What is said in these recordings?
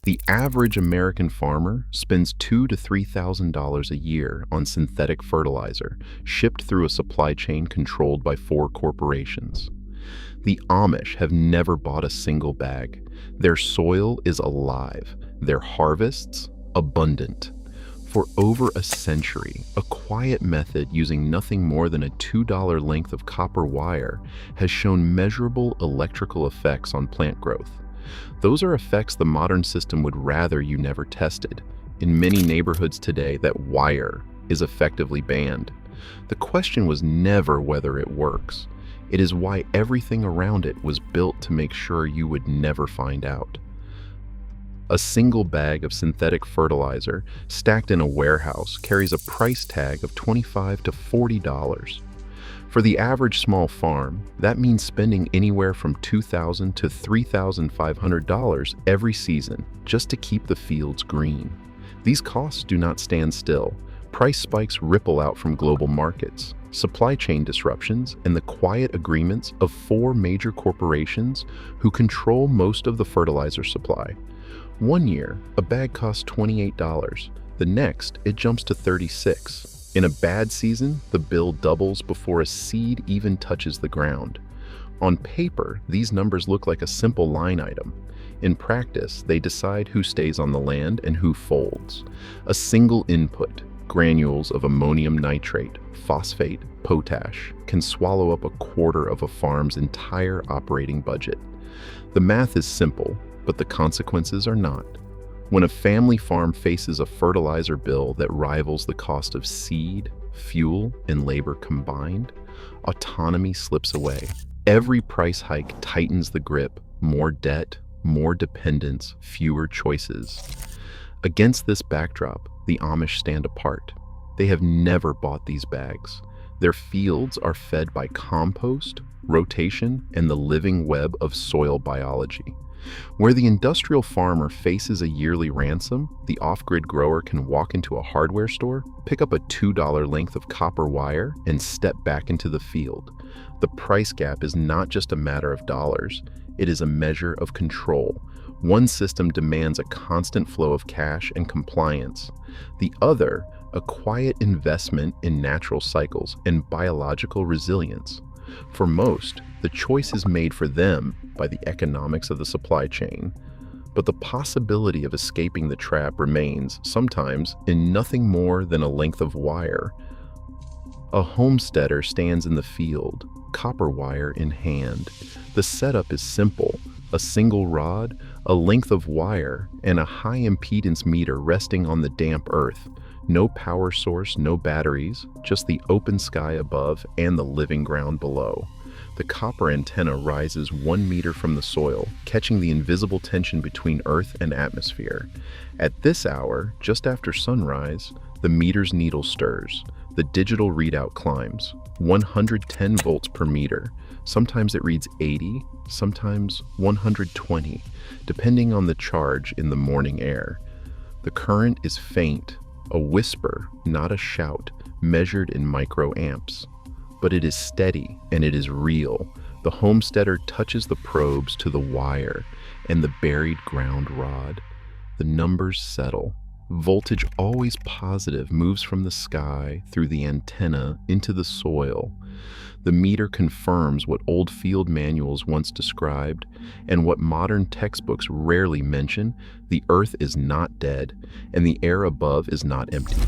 The average American farmer spends $2,000 to $3,000 a year on synthetic fertilizer, shipped through a supply chain controlled by four corporations. The Amish have never bought a single bag. Their soil is alive, their harvests abundant. For over a century, a quiet method using nothing more than a $2 length of copper wire has shown measurable electrical effects on plant growth. Those are effects the modern system would rather you never tested. In many neighborhoods today, that wire is effectively banned. The question was never whether it works. It is why everything around it was built to make sure you would never find out. A single bag of synthetic fertilizer stacked in a warehouse carries a price tag of $25 to $40. For the average small farm, that means spending anywhere from $2,000 to $3,500 every season just to keep the fields green. These costs do not stand still. Price spikes ripple out from global markets, supply chain disruptions, and the quiet agreements of four major corporations who control most of the fertilizer supply. One year, a bag costs $28. The next, it jumps to $36. In a bad season, the bill doubles before a seed even touches the ground. On paper, these numbers look like a simple line item. In practice, they decide who stays on the land and who folds. A single input, granules of ammonium nitrate, phosphate, potash, can swallow up a quarter of a farm's entire operating budget. The math is simple, but the consequences are not. When a family farm faces a fertilizer bill that rivals the cost of seed, fuel, and labor combined, autonomy slips away. Every price hike tightens the grip, more debt, more dependence, fewer choices. Against this backdrop, the Amish stand apart. They have never bought these bags. Their fields are fed by compost, rotation, and the living web of soil biology. Where the industrial farmer faces a yearly ransom, the off-grid grower can walk into a hardware store, pick up a $2 length of copper wire, and step back into the field. The price gap is not just a matter of dollars, it is a measure of control. One system demands a constant flow of cash and compliance. The other, a quiet investment in natural cycles and biological resilience. For most, the choice is made for them by the economics of the supply chain, but the possibility of escaping the trap remains, sometimes, in nothing more than a length of wire. A homesteader stands in the field, copper wire in hand. The setup is simple: a single rod, a length of wire, and a high impedance meter resting on the damp earth. No power source, no batteries, just the open sky above and the living ground below. The copper antenna rises 1 meter from the soil, catching the invisible tension between earth and atmosphere. At this hour, just after sunrise, the meter's needle stirs. The digital readout climbs, 110 volts per meter. Sometimes it reads 80, sometimes 120, depending on the charge in the morning air. The current is faint, a whisper, not a shout, measured in microamps. But it is steady and it is real. The homesteader touches the probes to the wire and the buried ground rod. The numbers settle. Voltage, always positive, moves from the sky through the antenna into the soil. The meter confirms what old field manuals once described and what modern textbooks rarely mention: the earth is not dead and the air above is not empty.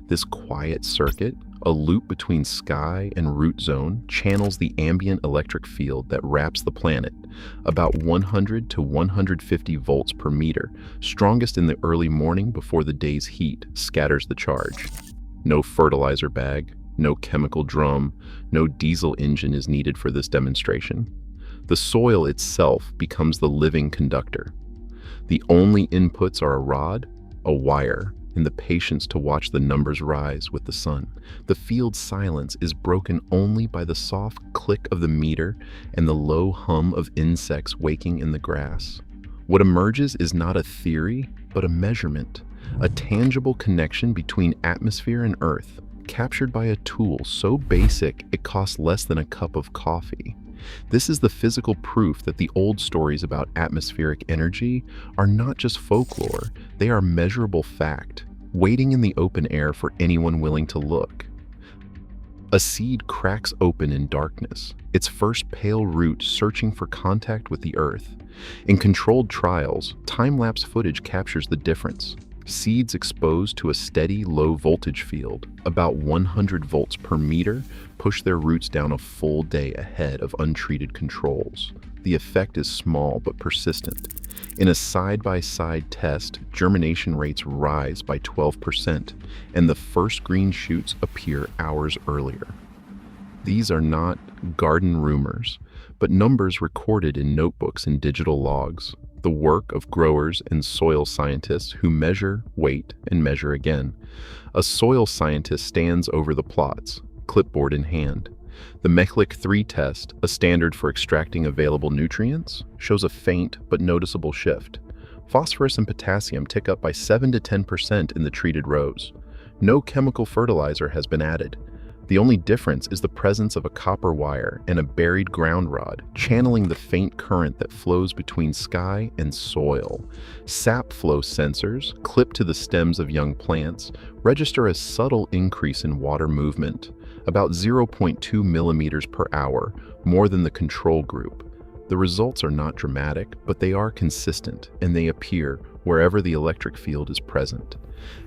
This quiet circuit, a loop between sky and root zone, channels the ambient electric field that wraps the planet, about 100 to 150 volts per meter, strongest in the early morning before the day's heat scatters the charge. No fertilizer bag, no chemical drum, no diesel engine is needed for this demonstration. The soil itself becomes the living conductor. The only inputs are a rod, a wire, and the patience to watch the numbers rise with the sun. The field's silence is broken only by the soft click of the meter and the low hum of insects waking in the grass. What emerges is not a theory, but a measurement, a tangible connection between atmosphere and earth, captured by a tool so basic it costs less than a cup of coffee. This is the physical proof that the old stories about atmospheric energy are not just folklore, they are measurable fact, waiting in the open air for anyone willing to look. A seed cracks open in darkness, its first pale root searching for contact with the earth. In controlled trials, time-lapse footage captures the difference. Seeds exposed to a steady, low-voltage field, about 100 volts per meter, push their roots down a full day ahead of untreated controls. The effect is small but persistent. In a side-by-side test, germination rates rise by 12%, and the first green shoots appear hours earlier. These are not garden rumors, but numbers recorded in notebooks and digital logs, the work of growers and soil scientists who measure, wait, and measure again. A soil scientist stands over the plots, clipboard in hand. The Mechlik 3 test, a standard for extracting available nutrients, shows a faint but noticeable shift. Phosphorus and potassium tick up by 7 to 10% in the treated rows. No chemical fertilizer has been added. The only difference is the presence of a copper wire and a buried ground rod, channeling the faint current that flows between sky and soil. Sap flow sensors, clipped to the stems of young plants, register a subtle increase in water movement, about 0.2 millimeters per hour, more than the control group. The results are not dramatic, but they are consistent, and they appear wherever the electric field is present.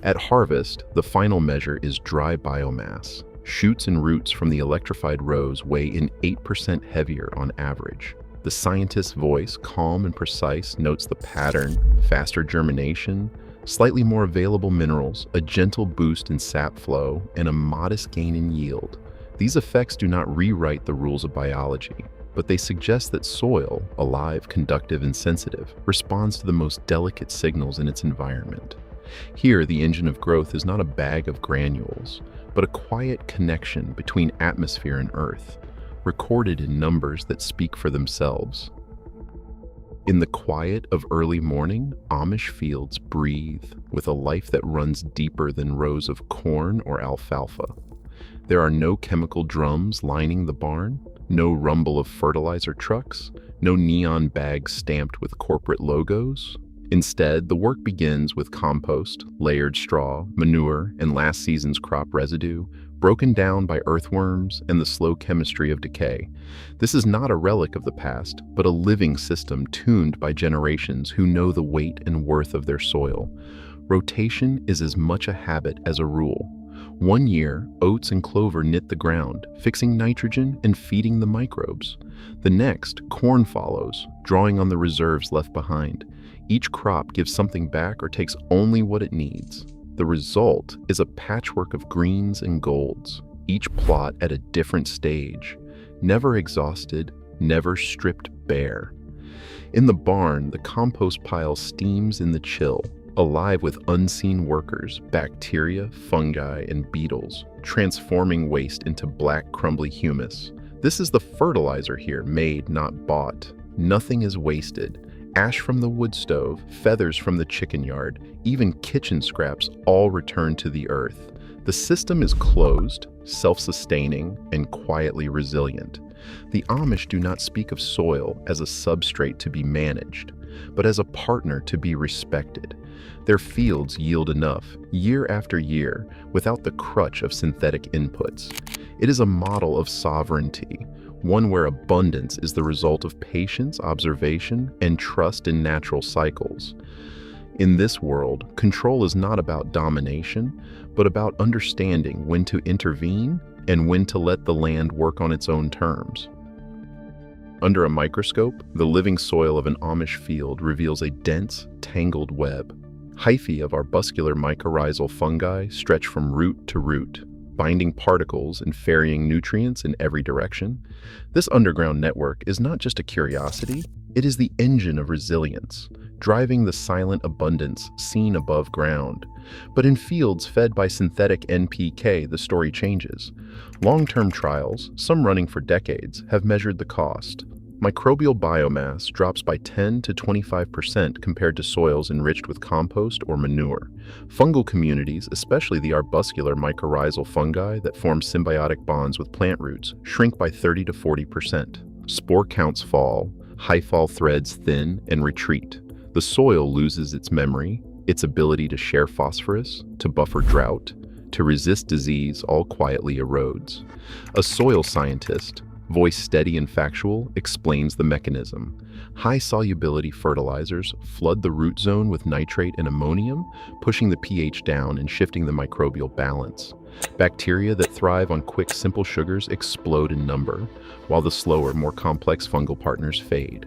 At harvest, the final measure is dry biomass. Shoots and roots from the electrified rows weigh in 8% heavier on average. The scientist's voice, calm and precise, notes the pattern: faster germination, slightly more available minerals, a gentle boost in sap flow, and a modest gain in yield. These effects do not rewrite the rules of biology, but they suggest that soil, alive, conductive, and sensitive, responds to the most delicate signals in its environment. Here, the engine of growth is not a bag of granules, but a quiet connection between atmosphere and earth, recorded in numbers that speak for themselves. In the quiet of early morning, Amish fields breathe with a life that runs deeper than rows of corn or alfalfa. There are no chemical drums lining the barn, no rumble of fertilizer trucks, no neon bags stamped with corporate logos. Instead, the work begins with compost, layered straw, manure, and last season's crop residue, broken down by earthworms and the slow chemistry of decay. This is not a relic of the past, but a living system tuned by generations who know the weight and worth of their soil. Rotation is as much a habit as a rule. One year, oats and clover knit the ground, fixing nitrogen and feeding the microbes. The next, corn follows, drawing on the reserves left behind. Each crop gives something back or takes only what it needs. The result is a patchwork of greens and golds, each plot at a different stage, never exhausted, never stripped bare. In the barn, the compost pile steams in the chill, alive with unseen workers, bacteria, fungi, and beetles, transforming waste into black, crumbly humus. This is the fertilizer here, made, not bought. Nothing is wasted. Ash from the wood stove, feathers from the chicken yard, even kitchen scraps all return to the earth. The system is closed, self-sustaining, and quietly resilient. The Amish do not speak of soil as a substrate to be managed, but as a partner to be respected. Their fields yield enough, year after year, without the crutch of synthetic inputs. It is a model of sovereignty, one where abundance is the result of patience, observation, and trust in natural cycles. In this world, control is not about domination, but about understanding when to intervene and when to let the land work on its own terms. Under a microscope, the living soil of an Amish field reveals a dense, tangled web. Hyphae of arbuscular mycorrhizal fungi stretch from root to root, binding particles and ferrying nutrients in every direction. This underground network is not just a curiosity, it is the engine of resilience, driving the silent abundance seen above ground. But in fields fed by synthetic NPK, the story changes. Long-term trials, some running for decades, have measured the cost. Microbial biomass drops by 10 to 25% compared to soils enriched with compost or manure. Fungal communities, especially the arbuscular mycorrhizal fungi that form symbiotic bonds with plant roots, shrink by 30 to 40%. Spore counts fall, hyphal threads thin and retreat. The soil loses its memory, its ability to share phosphorus, to buffer drought, to resist disease all quietly erodes. A soil scientist, voice steady and factual, explains the mechanism. High solubility fertilizers flood the root zone with nitrate and ammonium, pushing the pH down and shifting the microbial balance. Bacteria that thrive on quick, simple sugars explode in number, while the slower, more complex fungal partners fade.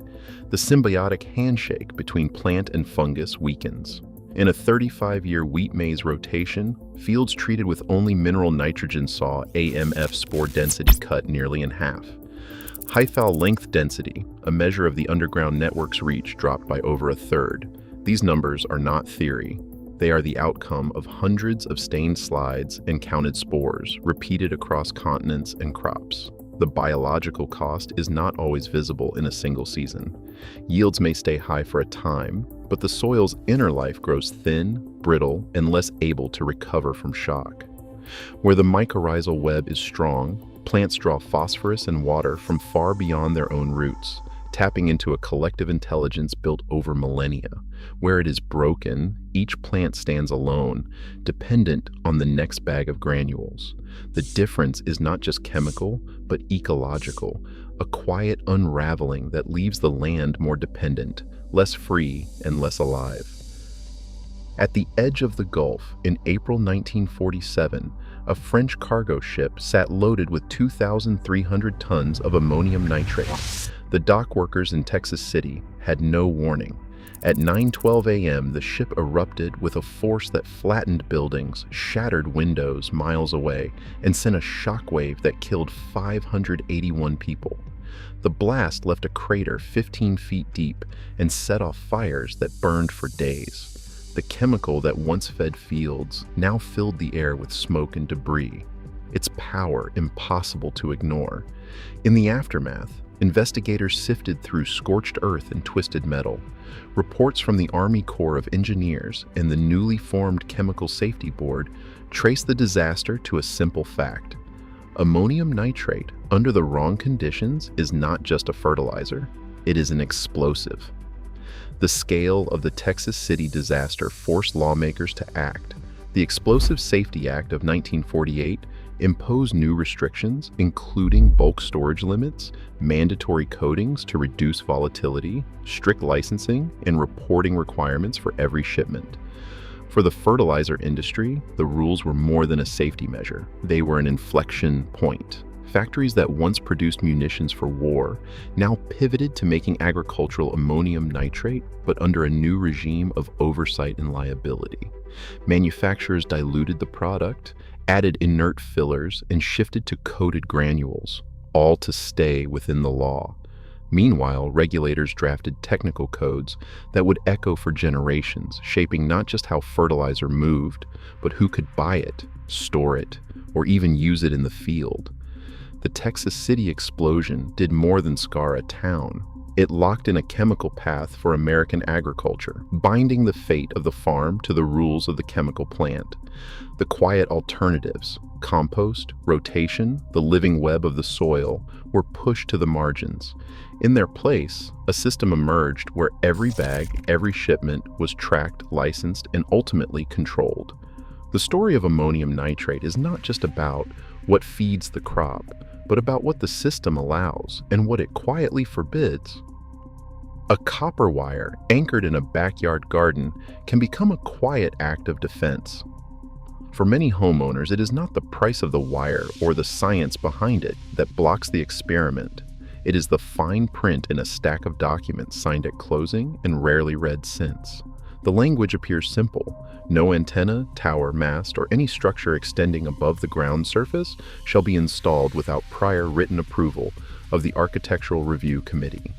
The symbiotic handshake between plant and fungus weakens. In a 35-year wheat maize rotation, fields treated with only mineral nitrogen saw AMF spore density cut nearly in half. Hyphal length density, a measure of the underground network's reach, dropped by over a third. These numbers are not theory. They are the outcome of hundreds of stained slides and counted spores, repeated across continents and crops. The biological cost is not always visible in a single season. Yields may stay high for a time, but the soil's inner life grows thin, brittle, and less able to recover from shock. Where the mycorrhizal web is strong, plants draw phosphorus and water from far beyond their own roots, tapping into a collective intelligence built over millennia. Where it is broken, each plant stands alone, dependent on the next bag of granules. The difference is not just chemical, but ecological, a quiet unraveling that leaves the land more dependent, less free, and less alive. At the edge of the Gulf, in April 1947, a French cargo ship sat loaded with 2,300 tons of ammonium nitrate. The dock workers in Texas City had no warning. At 9:12 a.m., the ship erupted with a force that flattened buildings, shattered windows miles away, and sent a shockwave that killed 581 people. The blast left a crater 15 feet deep and set off fires that burned for days. The chemical that once fed fields now filled the air with smoke and debris, its power impossible to ignore. In the aftermath, investigators sifted through scorched earth and twisted metal. Reports from the Army Corps of Engineers and the newly formed Chemical Safety Board traced the disaster to a simple fact. Ammonium nitrate, under the wrong conditions, is not just a fertilizer, it is an explosive. The scale of the Texas City disaster forced lawmakers to act. The Explosive Safety Act of 1948 imposed new restrictions, including bulk storage limits, mandatory coatings to reduce volatility, strict licensing, and reporting requirements for every shipment. For the fertilizer industry, the rules were more than a safety measure. They were an inflection point. Factories that once produced munitions for war now pivoted to making agricultural ammonium nitrate, but under a new regime of oversight and liability. Manufacturers diluted the product, added inert fillers, and shifted to coated granules, all to stay within the law. Meanwhile, regulators drafted technical codes that would echo for generations, shaping not just how fertilizer moved, but who could buy it, store it, or even use it in the field. The Texas City explosion did more than scar a town. It locked in a chemical path for American agriculture, binding the fate of the farm to the rules of the chemical plant. The quiet alternatives, compost, rotation, the living web of the soil, were pushed to the margins. In their place, a system emerged where every bag, every shipment was tracked, licensed, and ultimately controlled. The story of ammonium nitrate is not just about what feeds the crop, but about what the system allows and what it quietly forbids. A copper wire anchored in a backyard garden can become a quiet act of defense. For many homeowners, it is not the price of the wire or the science behind it that blocks the experiment. It is the fine print in a stack of documents signed at closing and rarely read since. The language appears simple. No antenna, tower, mast, or any structure extending above the ground surface shall be installed without prior written approval of the Architectural Review Committee.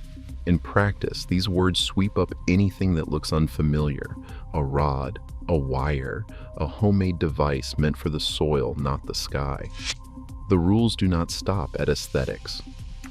In practice, these words sweep up anything that looks unfamiliar: a rod, a wire, a homemade device meant for the soil, not the sky. The rules do not stop at aesthetics.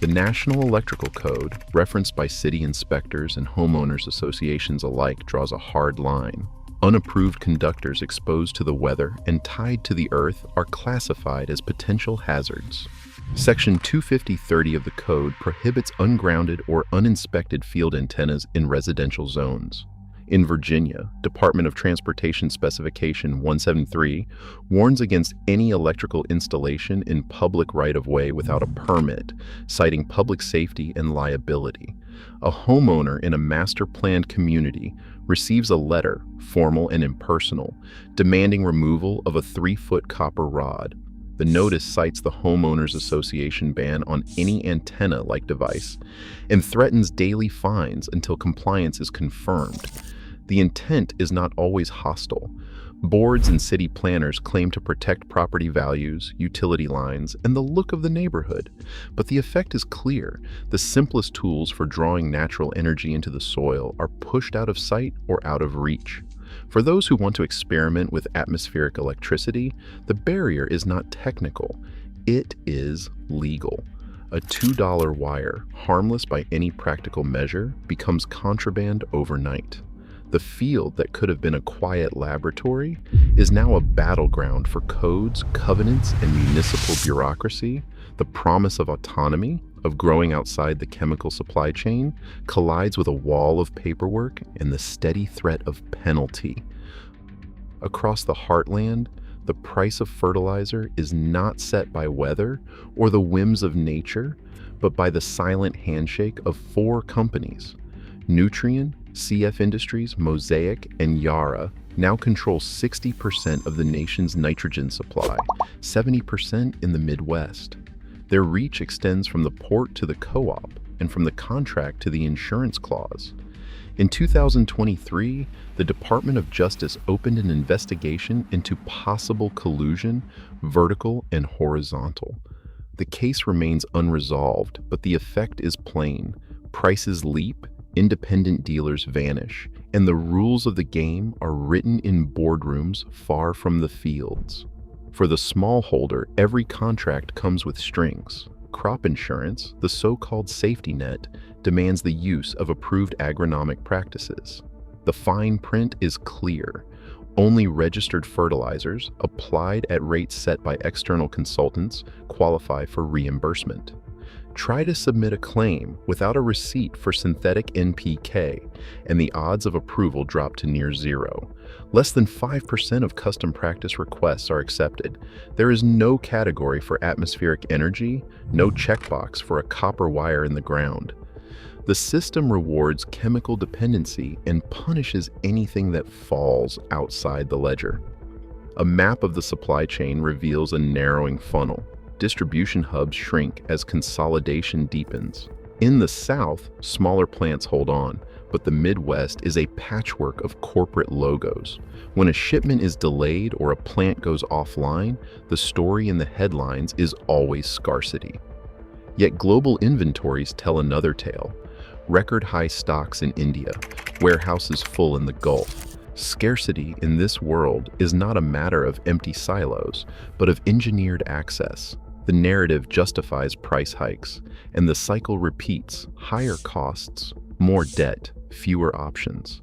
The National Electrical Code, referenced by city inspectors and homeowners associations alike, draws a hard line. Unapproved conductors exposed to the weather and tied to the earth are classified as potential hazards. Section 250.30 of the Code prohibits ungrounded or uninspected field antennas in residential zones. In Virginia, Department of Transportation Specification 173 warns against any electrical installation in public right-of-way without a permit, citing public safety and liability. A homeowner in a master-planned community receives a letter, formal and impersonal, demanding removal of a 3-foot copper rod. The notice cites the Homeowners Association ban on any antenna-like device and threatens daily fines until compliance is confirmed. The intent is not always hostile. Boards and city planners claim to protect property values, utility lines, and the look of the neighborhood. But the effect is clear. The simplest tools for drawing natural energy into the soil are pushed out of sight or out of reach. For those who want to experiment with atmospheric electricity, the barrier is not technical. It is legal. A $2 wire, harmless by any practical measure, becomes contraband overnight. The field that could have been a quiet laboratory is now a battleground for codes, covenants, and municipal bureaucracy. The promise of autonomy, of growing outside the chemical supply chain, collides with a wall of paperwork and the steady threat of penalty. Across the heartland, the price of fertilizer is not set by weather or the whims of nature, but by the silent handshake of 4 companies. Nutrien, CF Industries, Mosaic, and Yara now control 60% of the nation's nitrogen supply, 70% in the Midwest. Their reach extends from the port to the co-op and from the contract to the insurance clause. In 2023, the Department of Justice opened an investigation into possible collusion, vertical and horizontal. The case remains unresolved, but the effect is plain. Prices leap, independent dealers vanish, and the rules of the game are written in boardrooms far from the fields. For the smallholder, every contract comes with strings. Crop insurance, the so-called safety net, demands the use of approved agronomic practices. The fine print is clear. Only registered fertilizers, applied at rates set by external consultants, qualify for reimbursement. Try to submit a claim without a receipt for synthetic NPK, and the odds of approval drop to near zero. Less than 5% of custom practice requests are accepted. There is no category for atmospheric energy, no checkbox for a copper wire in the ground. The system rewards chemical dependency and punishes anything that falls outside the ledger. A map of the supply chain reveals a narrowing funnel. Distribution hubs shrink as consolidation deepens. In the South, smaller plants hold on, but the Midwest is a patchwork of corporate logos. When a shipment is delayed or a plant goes offline, the story in the headlines is always scarcity. Yet global inventories tell another tale. Record high stocks in India, warehouses full in the Gulf. Scarcity in this world is not a matter of empty silos, but of engineered access. The narrative justifies price hikes, and the cycle repeats: higher costs, more debt, fewer options.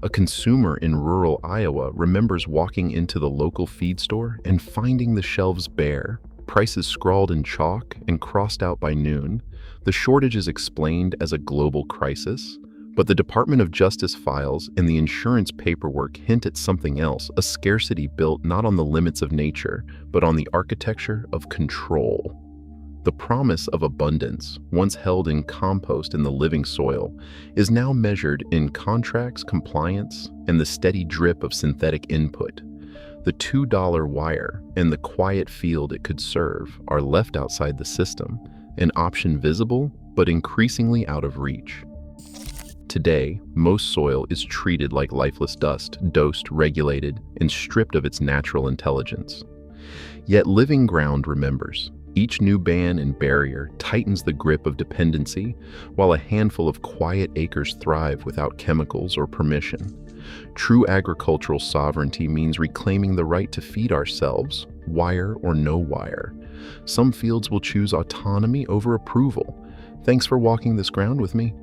A consumer in rural Iowa remembers walking into the local feed store and finding the shelves bare, prices scrawled in chalk and crossed out by noon. The shortage is explained as a global crisis, but the Department of Justice files and the insurance paperwork hint at something else, a scarcity built not on the limits of nature, but on the architecture of control. The promise of abundance, once held in compost in the living soil, is now measured in contracts, compliance, and the steady drip of synthetic input. The $2 wire and the quiet field it could serve are left outside the system, an option visible but increasingly out of reach. Today, most soil is treated like lifeless dust, dosed, regulated, and stripped of its natural intelligence. Yet living ground remembers. Each new ban and barrier tightens the grip of dependency, while a handful of quiet acres thrive without chemicals or permission. True agricultural sovereignty means reclaiming the right to feed ourselves, wire or no wire. Some fields will choose autonomy over approval. Thanks for walking this ground with me.